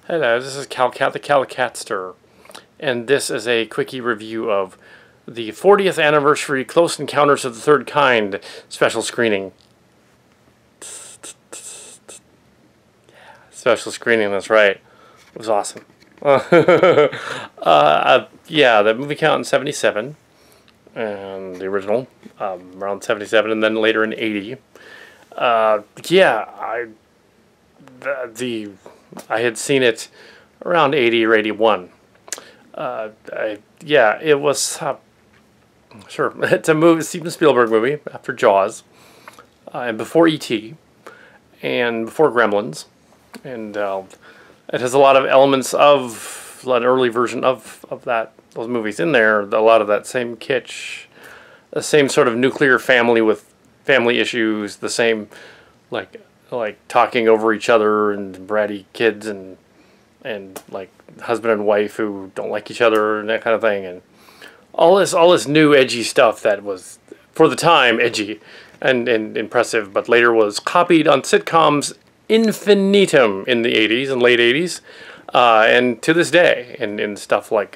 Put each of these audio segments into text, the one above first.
Hello, this is Kal Kat, the Kal Katster, and this is a quickie review of the 40th anniversary Close Encounters of the Third Kind special screening. Special screening, that's right. It was awesome. Yeah, the movie came out in 77, and the original, around 77, and then later in 80. Yeah, I had seen it around 80 or 81. Yeah, it was, sure, it's a movie, Steven Spielberg movie after Jaws, and before E.T., and before Gremlins, and it has a lot of elements of an early version of those movies in there, a lot of that same kitsch, the same sort of nuclear family with family issues, the same, like talking over each other and bratty kids and like husband and wife who don't like each other and that kind of thing, and all this new edgy stuff that was for the time edgy and impressive, but later was copied on sitcoms infinitum in the 80s and late 80s, and to this day in stuff like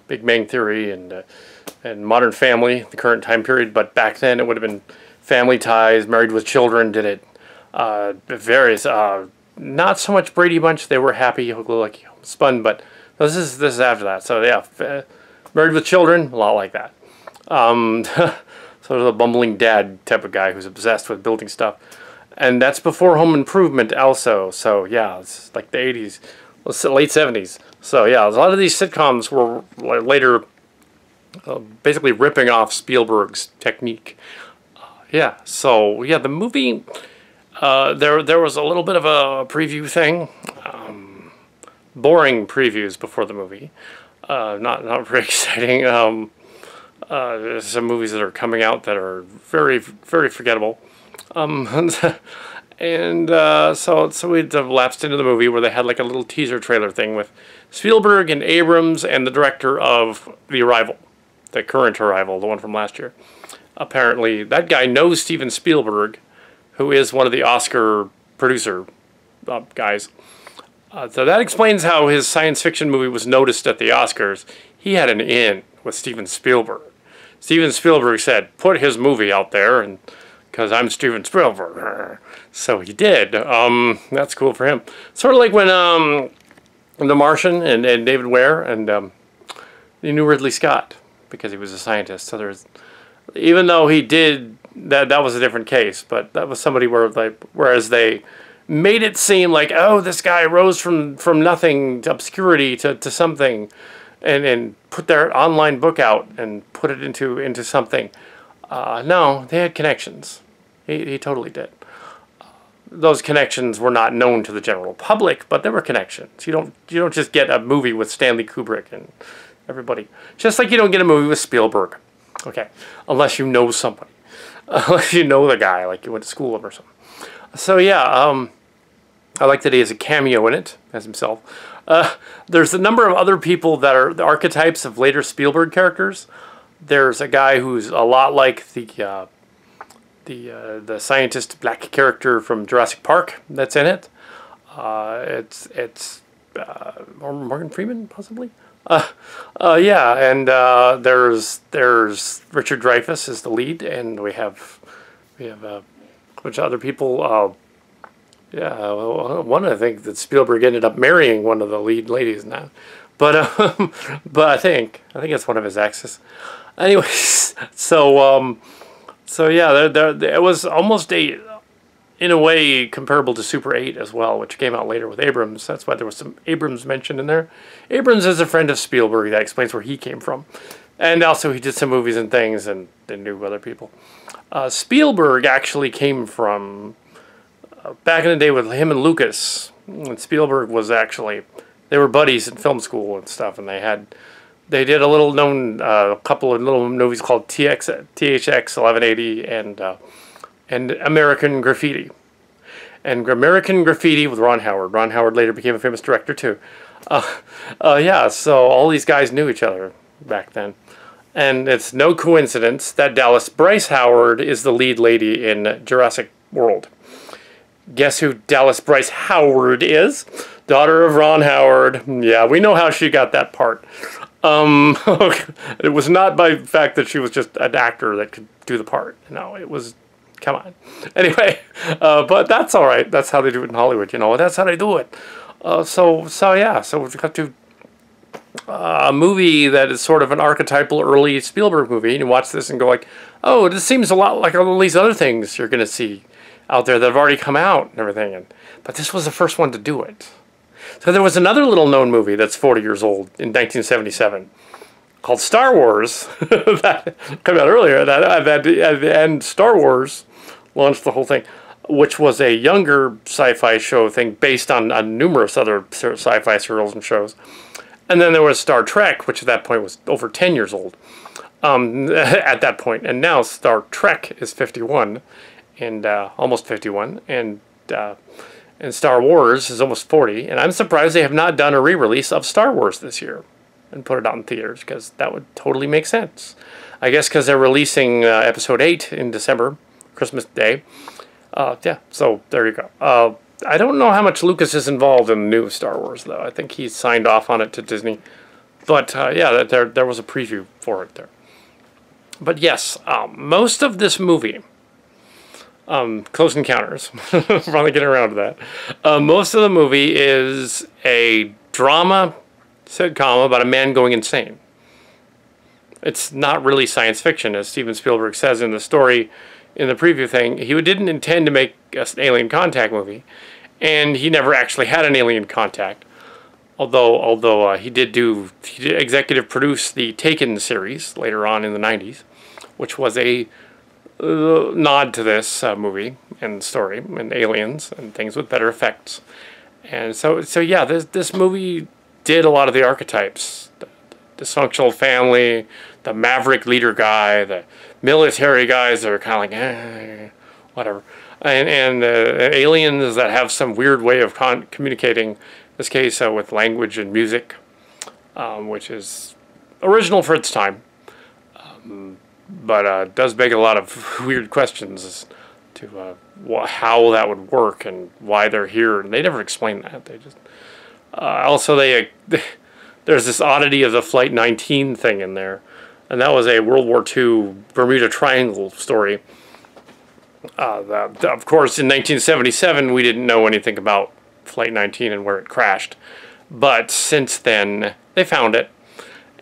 Big Bang Theory and Modern Family, the current time period. But back then it would have been Family Ties, Married with Children did it. Various, not so much Brady Bunch. They were happy, like spun, but this is after that. So yeah, Married with Children, a lot like that. Sort of a bumbling dad type of guy who's obsessed with building stuff, and that's before Home Improvement also. So yeah, it's like the 80s, late 70s. So yeah, a lot of these sitcoms were later basically ripping off Spielberg's technique. Yeah, so yeah, the movie. There was a little bit of a preview thing, boring previews before the movie, not very exciting. There's some movies that are coming out that are very forgettable, and so we lapsed into the movie where they had like a little teaser trailer thing with Spielberg and Abrams and the director of The Arrival, the current Arrival, the one from last year. Apparently, that guy knows Steven Spielberg, who is one of the Oscar producer guys. So that explains how his science fiction movie was noticed at the Oscars. He had an in with Steven Spielberg. Steven Spielberg said, put his movie out there, and because I'm Steven Spielberg. So he did. That's cool for him. Sort of like when The Martian and David Ware, and he knew Ridley Scott because he was a scientist. So there's, even though he did, that was a different case, but that was somebody whereas they made it seem like, oh, this guy rose from nothing to obscurity to something, and put their online book out and put it into something. No, they had connections. He totally did. Those connections were not known to the general public, but there were connections. You don't just get a movie with Stanley Kubrick and everybody. Just like you don't get a movie with Spielberg. Okay, unless you know somebody. Unless you know the guy, like you went to school with him or something. So yeah, I like that he has a cameo in it as himself. There's a number of other people that are the archetypes of later Spielberg characters. There's a guy who's a lot like the scientist black character from Jurassic Park that's in it. It's Morgan Freeman possibly. Yeah, and there's Richard Dreyfuss is the lead, and we have a bunch of other people. Yeah, one I think that Spielberg ended up marrying one of the lead ladies now, but I think it's one of his exes. Anyways, so yeah, it was almost in a way comparable to Super 8 as well, which came out later with Abrams. That's why there was some Abrams mentioned in there. Abrams is a friend of Spielberg. That explains where he came from. And also he did some movies and things and knew other people. Spielberg actually came from, back in the day with him and Lucas. And Spielberg was actually, they were buddies in film school and stuff, and they did a little known, couple of little movies called THX 1180 and American Graffiti. And American Graffiti with Ron Howard. Ron Howard later became a famous director too. Yeah, so all these guys knew each other back then. And it's no coincidence that Dallas Bryce Howard is the lead lady in Jurassic World. Guess who Dallas Bryce Howard is? Daughter of Ron Howard. Yeah, we know how she got that part. It was not by the fact that she was just an actor that could do the part. No, it was, come on. Anyway, but that's all right. That's how they do it in Hollywood, you know. That's how they do it. So we've got to a movie that is sort of an archetypal early Spielberg movie, and you watch this and go like, oh, this seems a lot like all these other things you're going to see out there that have already come out and everything. But this was the first one to do it. So there was another little known movie that's 40 years old in 1977 called Star Wars that came out earlier. And Star Wars launched the whole thing, which was a younger sci-fi show thing based on numerous other sci-fi serials and shows. And then there was Star Trek, which at that point was over 10 years old at that point. And now Star Trek is 51, and almost 51, and Star Wars is almost 40. And I'm surprised they have not done a re-release of Star Wars this year and put it out in theaters, because that would totally make sense. I guess because they're releasing Episode 8 in December, Christmas Day. Yeah, so there you go. I don't know how much Lucas is involved in the new Star Wars, though. I think he signed off on it to Disney. But, yeah, there was a preview for it there. But, yes, most of this movie, Close Encounters, finally getting around to that, most of the movie is a drama sitcom about a man going insane. It's not really science fiction, as Steven Spielberg says in the story, in the preview thing. He didn't intend to make an alien contact movie, and he never actually had an alien contact. Although he did executive produce the Taken series later on in the 90s, which was a nod to this movie and story and aliens and things with better effects. And so yeah, this movie did a lot of the archetypes: the dysfunctional family, the maverick leader guy, the military guys that are kind of like, whatever. And aliens that have some weird way of communicating, in this case with language and music, which is original for its time, but does beg a lot of weird questions as to how that would work and why they're here. And they never explain that. They just also there's this oddity of the Flight 19 thing in there, and that was a World War II Bermuda Triangle story. Of course, in 1977, we didn't know anything about Flight 19 and where it crashed. But since then, they found it.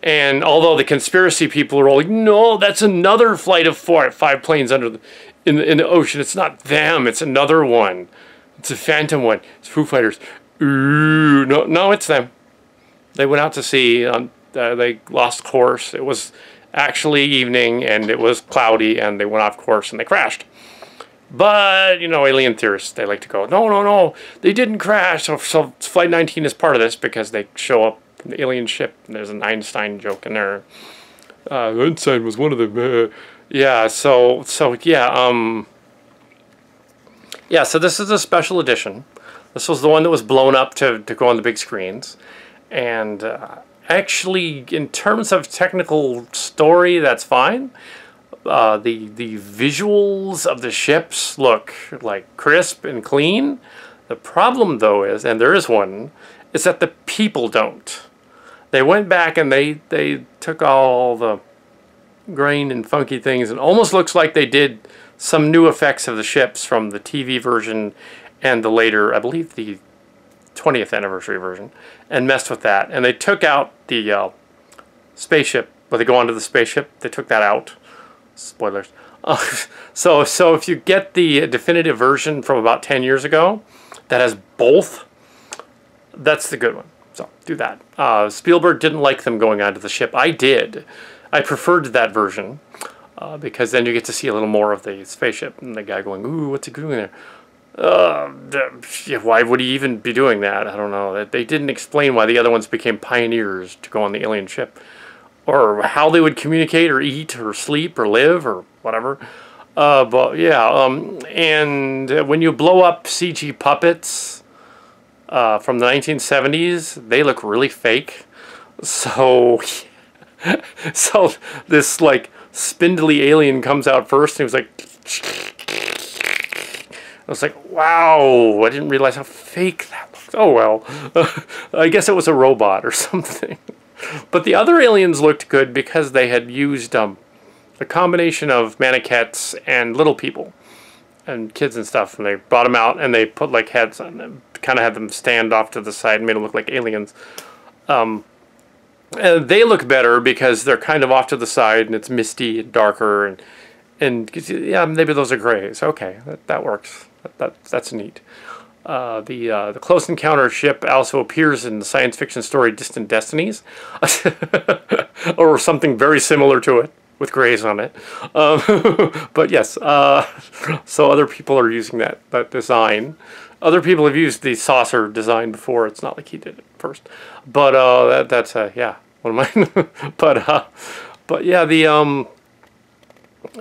And although the conspiracy people are all like, no, that's another flight of 5 planes under in the ocean. It's not them. It's another one. It's a phantom one. It's Foo Fighters. Ooh, no, it's them. They went out to sea. They lost course. It was actually evening, and it was cloudy, and they went off course, and they crashed. But, you know, alien theorists, they like to go, no, they didn't crash. So Flight 19 is part of this because they show up in the alien ship, and there's an Einstein joke in there. Einstein was one of them. Yeah, so this is a special edition. This was the one that was blown up to go on the big screens. And actually, in terms of technical story, that's fine. The visuals of the ships look like crisp and clean. The problem, though, is, and there is one, is that the people don't. They went back and they took all the grain and funky things, and almost looks like they did some new effects of the ships from the TV version and the later, I believe, the 20th anniversary version, and messed with that. And they took out the spaceship, where they go onto the spaceship. They took that out. Spoilers. So if you get the definitive version from about 10 years ago that has both, that's the good one. So do that. Spielberg didn't like them going onto the ship. I did. I preferred that version because then you get to see a little more of the spaceship and the guy going, ooh, what's he doing there? Why would he even be doing that? I don't know. They didn't explain why the other ones became pioneers to go on the alien ship, or how they would communicate or eat or sleep or live or whatever. But yeah, and when you blow up CG puppets from the 1970s, they look really fake. So this like spindly alien comes out first, and he was like, I was like, wow, I didn't realize how fake that looked. Oh well. I guess it was a robot or something. But the other aliens looked good because they had used a combination of maniquettes and little people and kids and stuff, and they brought them out and they put like heads on them, kind of had them stand off to the side and made them look like aliens. And they look better because they're kind of off to the side and it's misty and darker, and yeah, maybe those are grays. Okay, that works. That's neat. The Close Encounter ship also appears in the science fiction story Distant Destinies, or something very similar to it, with grays on it. But yes, so other people are using that design. Other people have used the saucer design before. It's not like he did it first. But that's yeah, one of mine. But yeah,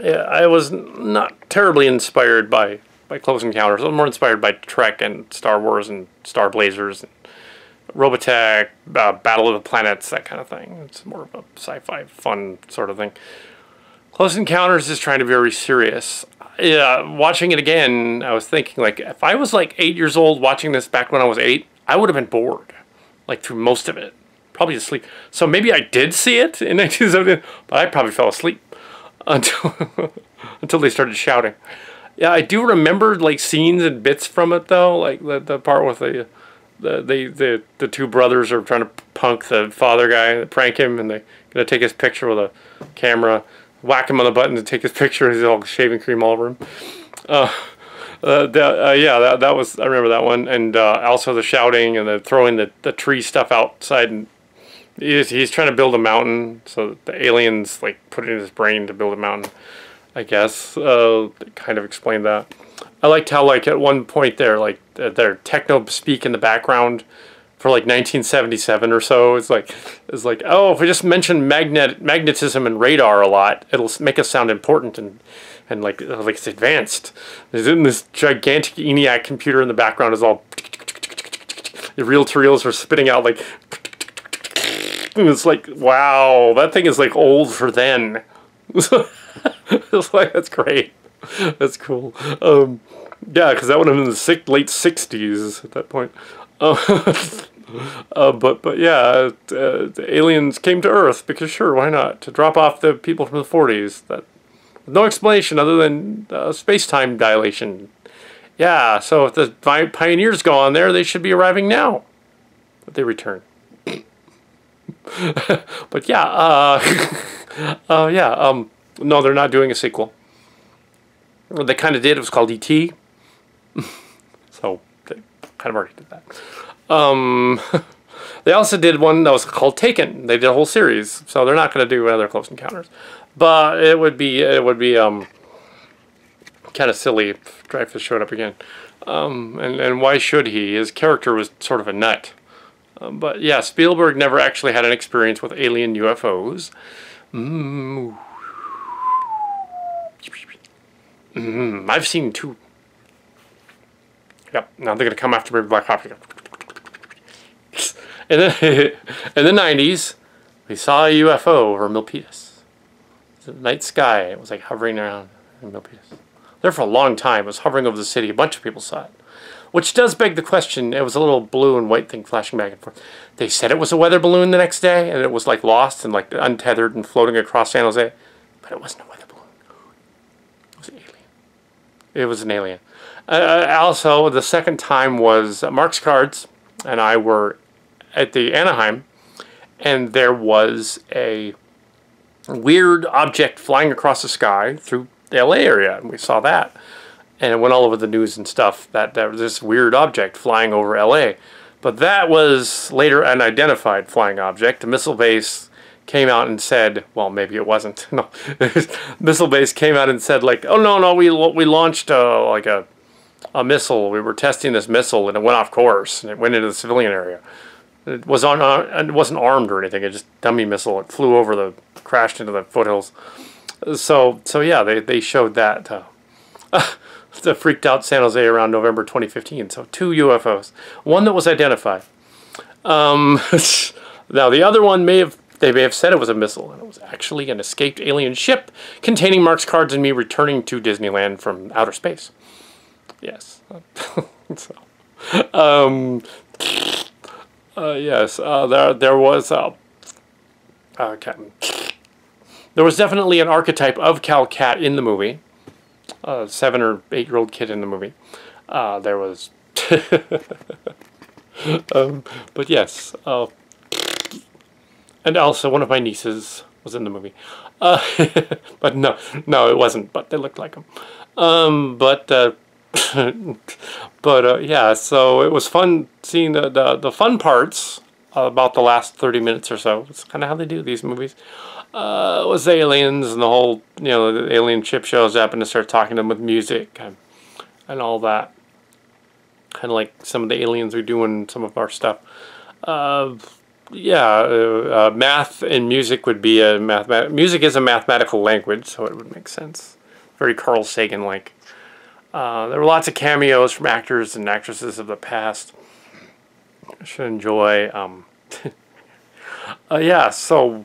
yeah, I was not terribly inspired by Close Encounters. I was more inspired by Trek and Star Wars and Star Blazers and Robotech, Battle of the Planets, that kind of thing. It's more of a sci-fi fun sort of thing. Close Encounters is trying to be very serious. Yeah, watching it again, I was thinking, like, if I was like 8 years old watching this back when I was 8, I would have been bored, like, through most of it. Probably asleep. So maybe I did see it in 1970, but I probably fell asleep until they started shouting. Yeah, I do remember like scenes and bits from it though, like the part with the two brothers are trying to punk the father guy, prank him, and they're gonna take his picture with a camera, whack him on the button to take his picture, and he's all shaving cream all over him. Yeah, that was, I remember that one, and also the shouting and the throwing the tree stuff outside, and he's trying to build a mountain, so the aliens like put it in his brain to build a mountain, I guess. They kind of explained that. I liked how, like, at one point there, like, their techno speak in the background for like 1977 or so. It's like, oh, if we just mention magnetism and radar a lot, it'll make us sound important and like it's advanced. There's in this gigantic ENIAC computer in the background is all the reel-to-reels are spitting out like. It's like, wow, that thing is like old for then. It's like, that's great. That's cool. Yeah, because that would have been the late 60s at that point. But yeah, the aliens came to Earth because sure, why not? To drop off the people from the 40s. That no explanation other than space-time dilation. Yeah, so if the pioneers go on there, they should be arriving now. But they return. But yeah, no, they're not doing a sequel. They kind of did. It was called E.T. So they kind of already did that. They also did one that was called Taken. They did a whole series, so they're not going to do another Close Encounters. But it would be kind of silly if Dreyfuss showed up again. And why should he? His character was sort of a nut. But yeah, Spielberg never actually had an experience with alien UFOs. I've seen two. Yep, now they're going to come after me with Black Coffee. And then in the 90s, we saw a UFO over Milpitas. It was the night sky. It was like hovering around in Milpitas. There for a long time. It was hovering over the city. A bunch of people saw it. Which does beg the question, it was a little blue and white thing flashing back and forth. They said it was a weather balloon the next day, and it was like lost and like untethered and floating across San Jose. But it wasn't a weather balloon. It was an alien. It was an alien. Also, the second time was Mark's Cards and I were at the Anaheim, and there was a weird object flying across the sky through the LA area, and we saw that. And it went all over the news and stuff that there was this weird object flying over LA. But that was later an identified flying object. The missile base came out and said, well, maybe it wasn't. No, missile base came out and said, like, oh no, we launched like a missile. We were testing this missile and it went off course and it went into the civilian area. It was it wasn't armed or anything. It just dummy missile. It flew over crashed into the foothills. So yeah, they showed that. The freaked out San Jose around November 2015. So 2 UFOs. One that was identified. Now the other one they may have said it was a missile, and it was actually an escaped alien ship containing Mark's Cards and me returning to Disneyland from outer space. Yes. So, Yes, there was there was definitely an archetype of Kal Kat in the movie. 7 or 8-year-old kid in the movie. There was, but yes, and also one of my nieces was in the movie. Uh, but no, it wasn't. But they looked like him. But yeah, so it was fun seeing the fun parts about the last 30 minutes or so. It's kind of how they do these movies. It was aliens and the whole, the alien ship shows up and they start talking to them with music and all that. Kind of like some of the aliens are doing some of our stuff. Math and music would be music is a mathematical language, so it would make sense. Very Carl Sagan-like. There were lots of cameos from actors and actresses of the past. I should enjoy. So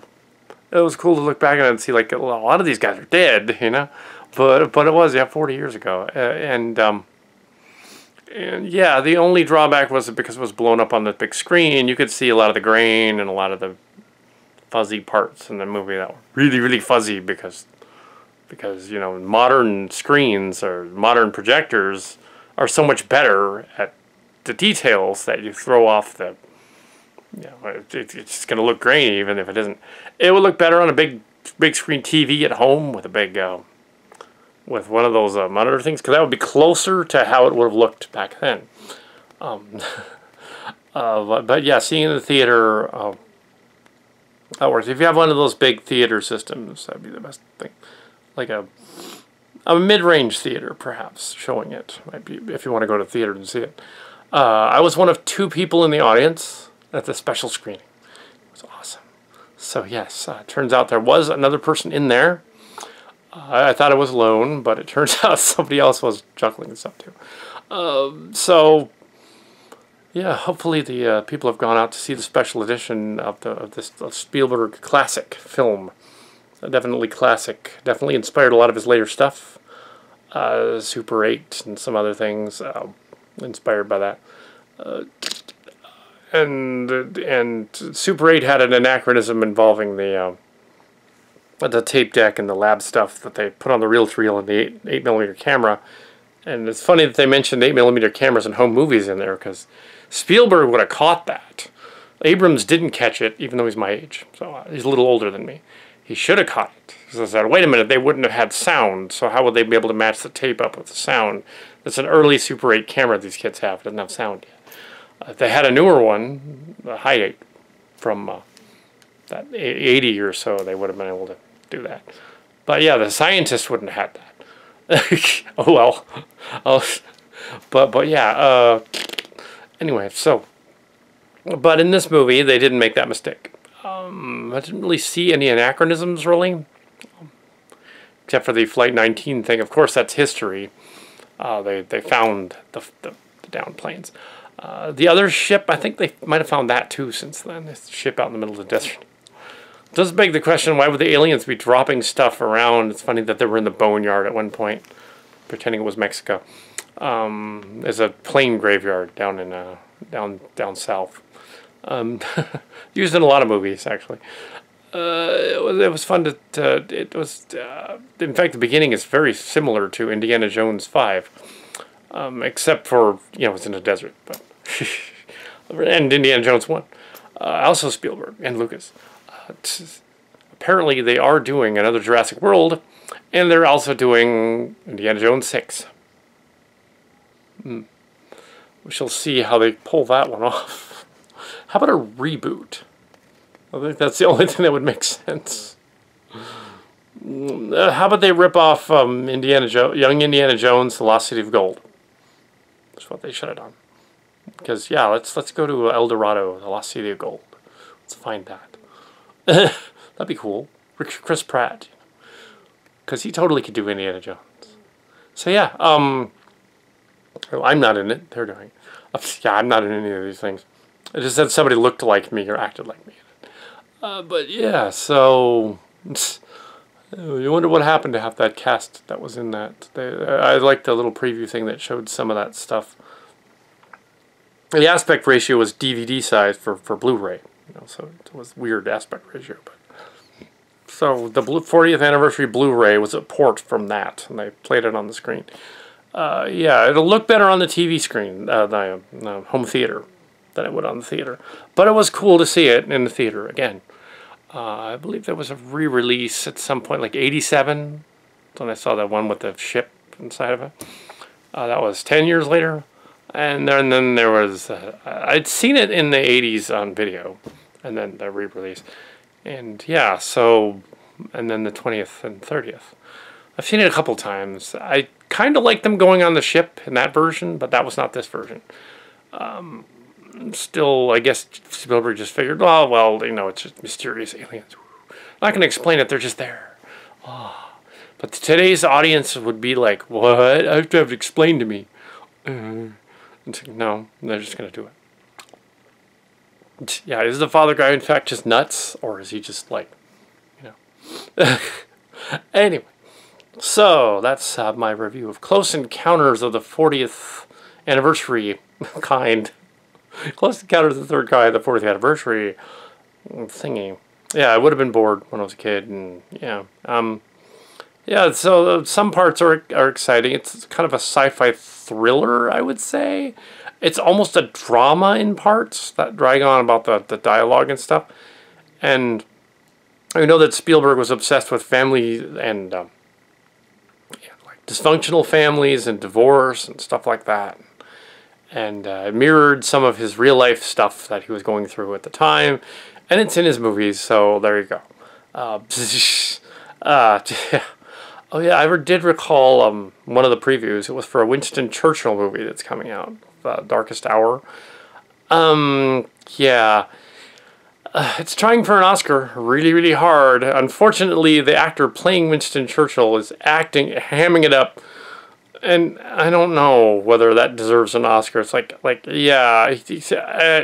it was cool to look back at it and see like a lot of these guys are dead, but it was 40 years ago, and yeah, the only drawback was that because it was blown up on the big screen, you could see a lot of the grain and a lot of the fuzzy parts in the movie that were really, really fuzzy because modern screens or modern projectors are so much better at the details that you throw off the, it's just going to look grainy even if it isn't. It would look better on a big screen TV at home with a big, with one of those monitor things, because that would be closer to how it would have looked back then. But yeah, seeing in the theater, that works. If you have one of those big theater systems, that'd be the best thing. Like a mid-range theater, perhaps, showing it. Might be, if you want to go to the theater and see it. I was one of 2 people in the audience at the special screening. It was awesome. So yes, turns out there was another person in there. I thought I was alone, but it turns out somebody else was chuckling and stuff too. So yeah, hopefully the people have gone out to see the special edition of this Spielberg classic film. Definitely classic. Definitely inspired a lot of his later stuff. Super 8 and some other things inspired by that. And Super 8 had an anachronism involving the tape deck and the lab stuff that they put on the reel-to-reel and the 8mm camera. And it's funny that they mentioned 8mm cameras and home movies in there, because Spielberg would have caught that. Abrams didn't catch it, even though he's my age. So he's a little older than me. He should have caught it. Because I said, wait a minute, they wouldn't have had sound, so how would they be able to match the tape up with the sound? It's an early Super 8 camera these kids have. It doesn't have sound yet. If they had a newer one, the High 8, from that 80 or so, they would have been able to do that. But yeah, the scientists wouldn't have had that. Oh well. But yeah, anyway, so. But in this movie, they didn't make that mistake. I didn't really see any anachronisms, really. Except for the Flight 19 thing. Of course, that's history. They found the downed planes. The other ship, I think they might have found that too since then. This ship out in the middle of the desert. It does beg the question, why would the aliens be dropping stuff around? It's funny that they were in the boneyard at one point, pretending it was Mexico. There's a plane graveyard down in down south. Used in a lot of movies, actually. It was fun it was, in fact, the beginning is very similar to Indiana Jones 5, except for, it's in the desert, but, and Indiana Jones 1. Also Spielberg and Lucas. Apparently they are doing another Jurassic World, and they're also doing Indiana Jones 6. We shall see how they pull that one off. How about a reboot? I think that's the only thing that would make sense. How about they rip off Young Indiana Jones, The Lost City of Gold? That's what they should have done. Because yeah, let's go to El Dorado, The Lost City of Gold. Let's find that. That'd be cool. Chris Pratt, because he totally could do Indiana Jones. So yeah, I'm not in it. They're doing it. Yeah, I'm not in any of these things. I just said somebody looked like me or acted like me in it. But yeah, so you wonder what happened to half that cast that was in that. I liked the little preview thing that showed some of that stuff. The aspect ratio was DVD size for Blu-ray. You know, so it was weird aspect ratio. But so the 40th anniversary Blu-ray was a port from that, and they played it on the screen. Yeah, it'll look better on the TV screen, the home theater, than it would on the theater. But it was cool to see it in the theater again. I believe there was a re-release at some point, like 87. When I saw that one with the ship inside of it. That was 10 years later. And then there was, I'd seen it in the 80s on video, and then the re-release. And yeah, so, and then the 20th and 30th. I've seen it a couple times. I kind of like them going on the ship in that version, but that was not this version. Still, I guess Spielberg just figured, oh, well, you know, it's just mysterious aliens. I'm not going to explain it, they're just there. Oh. But today's audience would be like, what? I have to have it explained to me. No, they're just going to do it. Yeah, is the father guy in fact just nuts? Or is he just like, you know. Anyway, so that's my review of Close Encounters of the 40th Anniversary kind. Close Encounters of the Third Kind, the 40th Anniversary thingy. Yeah, I would have been bored when I was a kid. And yeah, yeah, so some parts are exciting. It's kind of a sci-fi thriller, I would say. It's almost a drama in parts that drag on about the dialogue and stuff. And I know that Spielberg was obsessed with family and yeah, like dysfunctional families and divorce and stuff like that. And mirrored some of his real-life stuff that he was going through at the time. And it's in his movies, so there you go. Yeah. Oh yeah, I did recall one of the previews. It was for a Winston Churchill movie that's coming out, Darkest Hour. Yeah, it's trying for an Oscar really, really hard. Unfortunately, the actor playing Winston Churchill is hamming it up, and I don't know whether that deserves an Oscar. It's like yeah,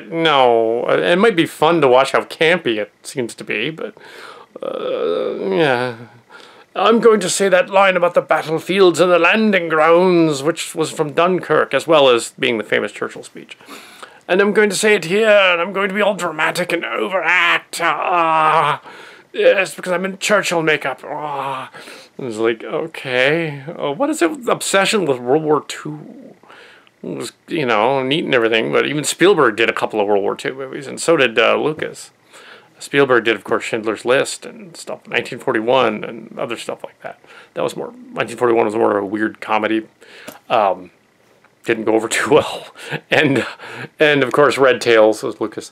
no. It might be fun to watch how campy it seems to be, but yeah. I'm going to say that line about the battlefields and the landing grounds, which was from Dunkirk, as well as being the famous Churchill speech. And I'm going to say it here, and I'm going to be all dramatic and overact. Yes, because I'm in Churchill makeup. It was like, okay. What is it? Obsession with World War II. It was, you know, neat and everything, but even Spielberg did a couple of World War II movies, and so did Lucas. Spielberg did, of course, Schindler's List and stuff, 1941 and other stuff like that. That was more, 1941 was more of a weird comedy. Didn't go over too well. And of course, Red Tails was Lucas.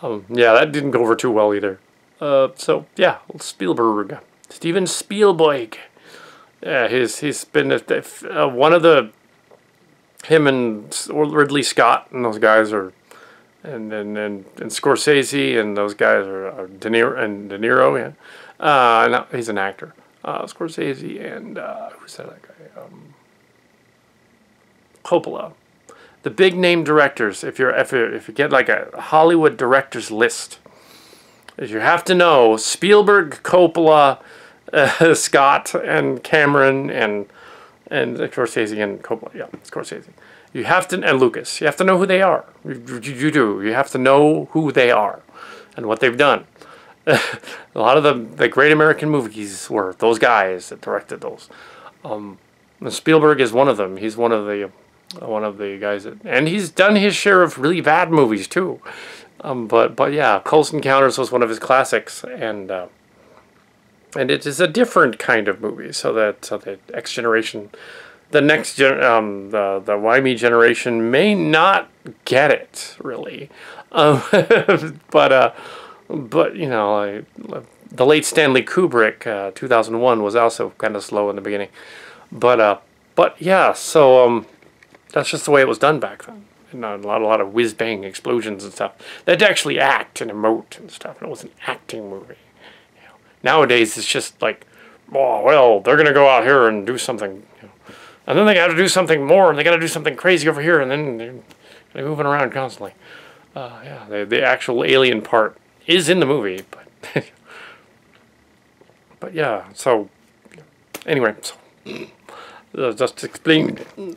Yeah, that didn't go over too well either. So, yeah, Spielberg. Steven Spielberg. Yeah, he's been one of the, him and Ridley Scott and those guys are, and Scorsese and those guys are De Niro, yeah. No, he's an actor. Scorsese and who's that guy? Coppola. The big name directors. If you get like a Hollywood directors list, you have to know Spielberg, Coppola, Scott, and Cameron, and Scorsese and Coppola. Yeah, Scorsese. You have to, and Lucas. You have to know who they are. You do. You have to know who they are and what they've done. A lot of the great American movies were those guys that directed those. Spielberg is one of them. He's one of the guys that, and he's done his share of really bad movies too. But yeah, Close Encounters was one of his classics, and it is a different kind of movie. So the X generation. The next the Wymie generation may not get it really, but you know, the late Stanley Kubrick 2001 was also kind of slow in the beginning, but yeah, so that's just the way it was done back then. And a lot of whiz bang explosions and stuff. They had to actually act and emote and stuff. And it was an acting movie. You know, nowadays it's just like, oh well, they're gonna go out here and do something. You know. And then they got to do something more, and they got to do something crazy over here, and then they're moving around constantly. Yeah, the actual alien part is in the movie, but yeah. So anyway, just explaining, you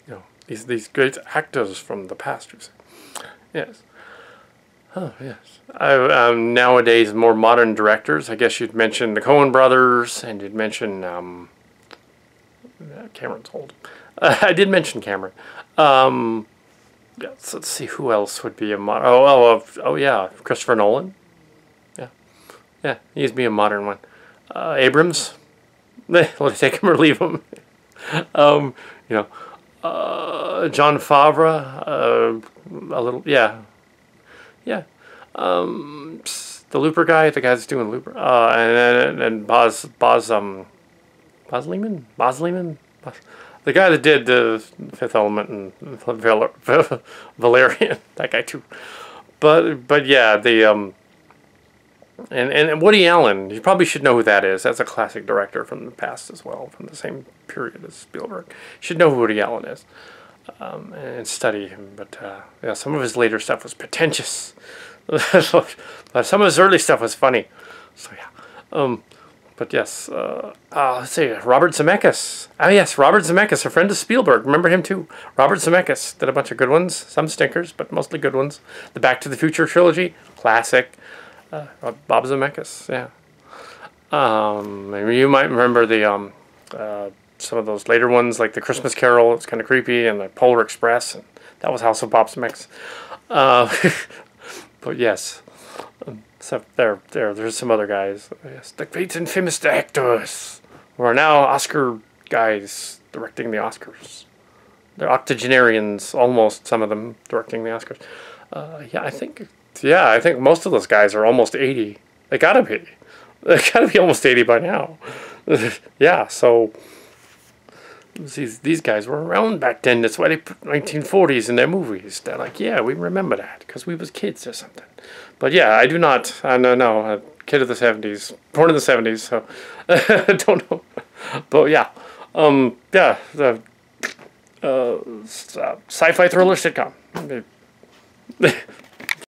know, these great actors from the past. You say. Yes. Oh, yes. Nowadays, more modern directors. I guess you'd mention the Coen brothers, and you'd mention Cameron's old. I did mention Cameron. Yes, let's see who else would be a modern. Oh, yeah, Christopher Nolan. Yeah, yeah, he'd be a modern one. Abrams. Let's take him or leave him. You know, John Favreau. A little, yeah. Yeah. The Looper guy, the guy that's doing Looper. And Boz Lehman? The guy that did the Fifth Element and Valerian. That guy too. But yeah, and Woody Allen, you probably should know who that is. That's a classic director from the past as well, from the same period as Spielberg. You should know who Woody Allen is. And study him, but yeah, some of his later stuff was pretentious. But some of his early stuff was funny. So yeah, but yes, let's see, Robert Zemeckis. Oh yes, Robert Zemeckis, a friend of Spielberg. Remember him too. Robert Zemeckis did a bunch of good ones, some stinkers, but mostly good ones. The Back to the Future trilogy, classic. Bob Zemeckis, yeah. Maybe you might remember the some of those later ones, like the Christmas Carol. It's kind of creepy, and the Polar Express, and that was also Bob Zemeckis. But yes, so there's some other guys. Yes, the great and famous actors who are now Oscar guys directing the Oscars. They're octogenarians, almost, some of them directing the Oscars. I think most of those guys are almost 80. They gotta be. They gotta be almost 80 by now. Yeah, so these guys were around back then. That's why they put 1940s in their movies. They're like, yeah, we remember that because we was kids or something. But yeah, I do not. No, a kid of the 70s, born in the 70s, so I don't know. But yeah, the sci-fi thriller sitcom.